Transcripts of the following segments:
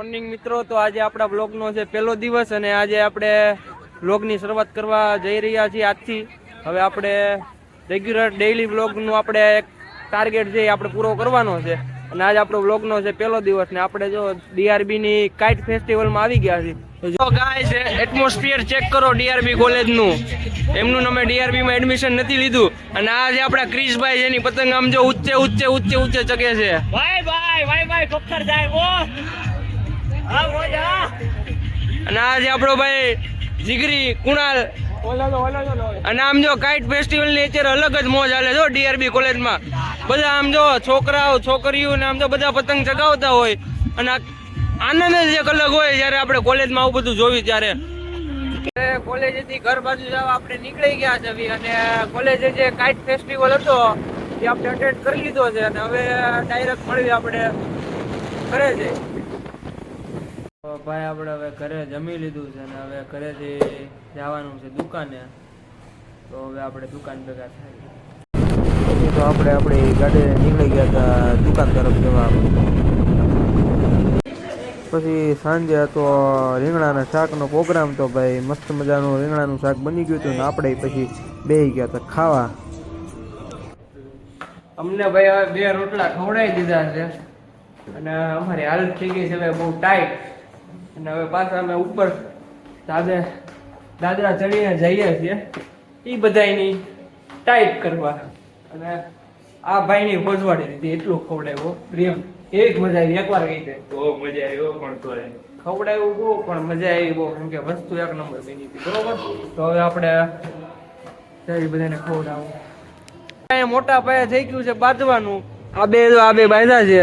Morning મિત્રો, તો આજે આપણા બ્લોગનો છે પહેલો દિવસ અને આજે આપણે બ્લોગની શરૂઆત કરવા જઈ રહ્યા છીએ આજથી. હવે આપણે રેગ્યુલર ડેઈલી બ્લોગનું આપણે એક ટાર્ગેટ છે આપણે પૂરો કરવાનો છે અને આજે આપણો બ્લોગનો છે પહેલો દિવસ ને આપણે જો ડીઆરબી ની કાઇટ ફેસ્ટિવલમાં આવી ગયા છીએ. જો ગાઈસ એટમોસ્ફિયર ચેક કરો ડીઆરબી કોલેજનું. એમનું અમે ડીઆરબી માં એડમિશન નથી લીધું અને આજે આપણા ક્રિશભાઈ જેની પતંગ આમ જો ઊંચે ઊંચે ઊંચે ઊંચે ચગે છે. ભાઈ પથ્થર જાય ઓ. અને આજે આપણો ભાઈ જીગરી કુણાલ અને આમ જો કાઇટ ફેસ્ટિવલ ની અત્યારે અલગ જ મોજ હાલે જો ડીઆરબી કોલેજમાં. બધા આમ જો છોકરાઓ છોકરીઓ ને આમ જો બધા પતંગ ચગાવતા હોય અને આનંદ જ એક અલગ હોય જયારે આપણે કોલેજમાં આવું બધું જોયું ત્યારે. કોલેજથી ઘર બાજુ જવા આપણે નીકળી ગયા છે અને કોલેજ જે કાઇટ ફેસ્ટિવલ હતો એ આપણે અટેન્ડ કરી લીધો છે અને હવે ડાયરેક્ટ મળીએ આપણે ઘરે જઈએ. ભાઈ આપણે હવે ઘરે જમી લીધું છે અને હવે ઘરેથી જવાનું છે દુકાને. તો હવે આપણે દુકાન ભેગા થાય તો આપણે આપણી ગાડી નીકળી ગયા હતા દુકાન તરફ જવા. પછી સાંજે હતો રીંગણાના શાકનો પ્રોગ્રામ. તો ભાઈ મસ્ત મજાનું રીંગણાનું શાક બની ગયું હતું ને આપણે પછી બેસી ગયા હતા ખાવા. અમને ભાઈ હવે 2 રોટલા ખવડાવી દીધા છે અને અમારી હાલત થઈ ગઈ છે હવે બહુ ટાઈટ. અને હવે પાછા અમે ઉપર દાદરા ચડીને જઈએ છીએ એ બધાની ટાઈટ કરવા. અને આ ભાઈની ભોજવાડી દીધી એટલું ખવડાવ્યો પ્રેમ એક મજા આવી. એકવાર ગઈ હતી બહુ મજા આવી પણ તો ખવડાવ્યું બહુ પણ મજા આવી બહુ કેમ કે વસ્તુ એક નંબર બની હતી બરોબર. તો હવે આપણે બધાને ખવડાવું. મોટા પાયે થઈ ગયું છે બાંધવાનું. આ બે બાંધા છે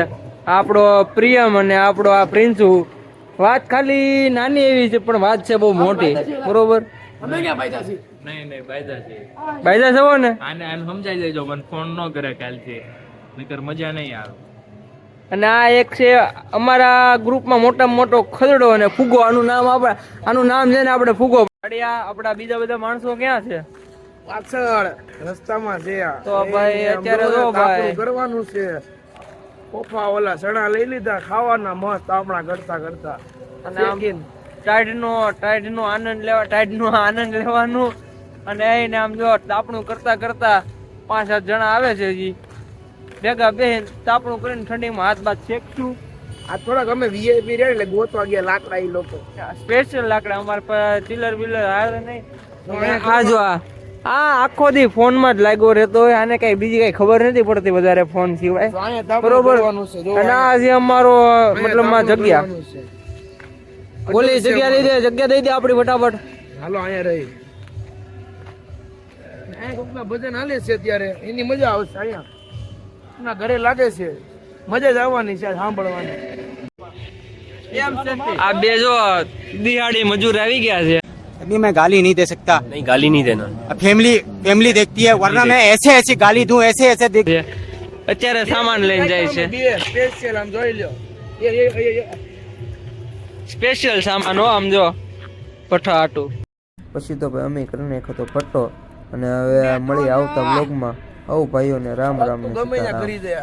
આપણો પ્રિયમ અને આપણો આ પ્રિન્સુ. વાત ખાલી નાની એવી છે પણ વાત છે બહુ મોટી બરોબર. અમે ક્યાં બાંધા છે? નહીં બાંધા છે. બાંધા છો ને? આને સમજાઈ દેજો મને ફોન ન કરે કાલથી નકર મજા નહીં આવે. અને આ એક છે અમારા ગ્રુપમાં મોટામાં મોટો ખદડો અને ફુગો. આનું નામ છે ને આપણે ફુગો. આપડા બીજા બધા માણસો ક્યાં છે? પાછળ રસ્તામાં છે. તો ભાઈ અત્યારે જો ભાઈ કરવાનું છે. પોફા ઓલા ચણા લઈ લીધા ખાવાના મસ્ત આપણા કરતા અને આમ ટાઈડ નો આનંદ લેવાનું. અને એને આમ જો તાપણું કરતા 5-7 જણા આવે છે હજી ભેગા બેન તાપણું કરીને ઠંડીમાં હાથ બાદ શેકશું. આ થોડાક અમે વીઆઈપી રે એટલે ગોતવા ગયા લાકડા. એ લોકો સ્પેશિયલ લાકડા અમારે પાસે ચીલર બિલર હારે નહીં. આ જો આ આખો દી ફોન માં જ લાગ્યો રહેતો હોય. આને કઈ બીજી કઈ ખબર નથી પડતી વધારે ફોન સિવાય બરોબર. અને આ છે અમારો મતલબ માં જગ્યા. ઓલી જગ્યા દઈ દે આપડી ફટાફટ. હાલો અહીંયા રહી ભજન હાલે છે અત્યારે એની મજા આવશે. અહીંયા ઘરે લાગે છે મજા જ આવવાની છે સાંભળવાની. આ બે જો દિહાડી મજૂર આવી ગયા છે. अभी मैं गाली नहीं दे सकता. नहीं गाली नहीं देना. फैमिली देखती है वरना मैं ऐसे गाली दूं ऐसे देख. અત્યારે સામાન લઈને જાય છે સ્પેશિયલ. આમ જોઈ લ્યો સ્પેશિયલ સામાન હો આમ જો પઠા આટું. પછી તો ભાઈ અમે કરી નાખ્યો તો પટ્ટો અને હવે મળી આવતા વ્લોગમાં. આવું ભાઈઓને રામ રામ. ગમે ત્યાં કરી દે.